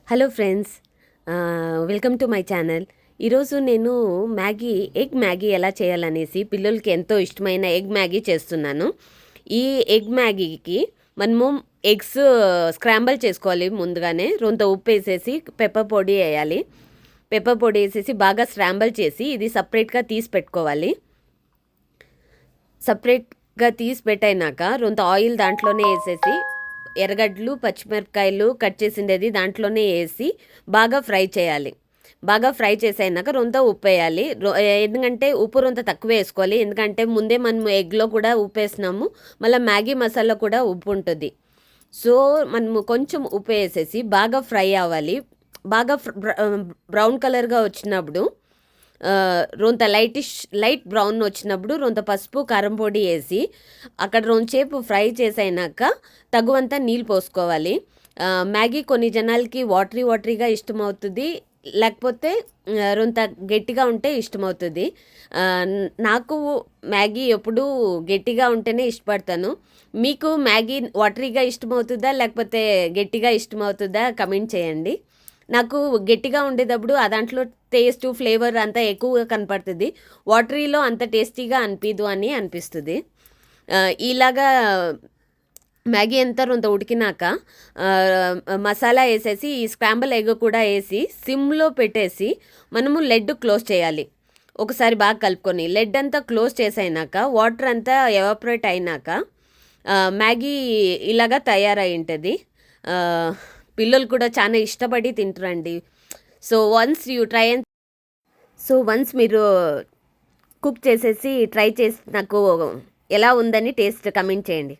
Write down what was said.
Hello friends, welcome to my channel. ఈరోజు నేను egg Maggi ఎలా చేయాలనేసి పిల్లలకి ఎంతో ఇష్టమైన ఎగ్ మ్యాగీ చేస్తున్నాను. ఈ ఎగ్ మ్యాగీకి మనము ఎగ్స్ స్క్రాంబల్ చేసుకోవాలి. ముందుగానే రొంత ఉప్పు వేసేసి పెప్పర్ పొడి వేయాలి. పెప్పర్ పొడి వేసేసి బాగా స్క్రాంబల్ చేసి ఇది సపరేట్గా తీసి పెట్టుకోవాలి. సపరేట్గా తీసి పెట్టయినాక రొంత ఆయిల్ దాంట్లోనే వేసేసి ఎర్రగడ్డలు పచ్చిమిరపకాయలు కట్ చేసిండేది దాంట్లోనే వేసి బాగా ఫ్రై చేయాలి. బాగా ఫ్రై చేసాక రొంత ఉప్పు వేయాలి. ఎందుకంటే ఉప్పు రొంత తక్కువ వేసుకోవాలి. ఎందుకంటే ముందే మనం ఎగ్లో కూడా ఉప్పు వేసినాము, మళ్ళీ మ్యాగీ మసాలా కూడా ఉప్పు ఉంటుంది. సో మనము కొంచెం ఉప్పు వేసేసి బాగా ఫ్రై అవ్వాలి. బాగా బ్రౌన్ కలర్గా వచ్చినప్పుడు రొంత లైట్ బ్రౌన్ వచ్చినప్పుడు రొంత పసుపు కారం పొడి వేసి అక్కడ రొంచేపు ఫ్రై చేసైనాక తగువంత నీళ్ళు పోసుకోవాలి. మ్యాగీ కొన్ని జనాలకి వాటరీగా ఇష్టమవుతుంది, లేకపోతే రొంత గట్టిగా ఉంటే ఇష్టమవుతుంది. నాకు మ్యాగీ ఎప్పుడూ గట్టిగా ఉంటేనే ఇష్టపడతాను. మీకు మ్యాగీ వాటరీగా ఇష్టమవుతుందా లేకపోతే గట్టిగా ఇష్టమవుతుందా కమెంట్ చేయండి. నాకు గట్టిగా ఉండేటప్పుడు ఆ దాంట్లో టేస్ట్ ఫ్లేవర్ అంతా ఎక్కువగా కనపడుతుంది. వాటరీలో అంత టేస్టీగా అనిపించదు అని అనిపిస్తుంది. ఇలాగా మ్యాగీ అంతా రొంత ఉడికినాక మసాలా వేసేసి ఈ స్క్రాంబుల్ ఎగ్ కూడా వేసి సిమ్లో పెట్టేసి మనము లెడ్ క్లోజ్ చేయాలి. ఒకసారి బాగా కలుపుకొని లెడ్ అంతా క్లోజ్ చేసైనాక వాటర్ అంతా ఎవాపరేట్ అయినాక మ్యాగీ ఇలాగా తయారై ఉంటుంది. పిల్లలు కూడా చాలా ఇష్టపడి తింటారండి. సో వన్స్ మీరు కుక్ చేసేసి ట్రై చేసి నాకు ఎలా ఉందని టేస్ట్ కమెంట్ చేయండి.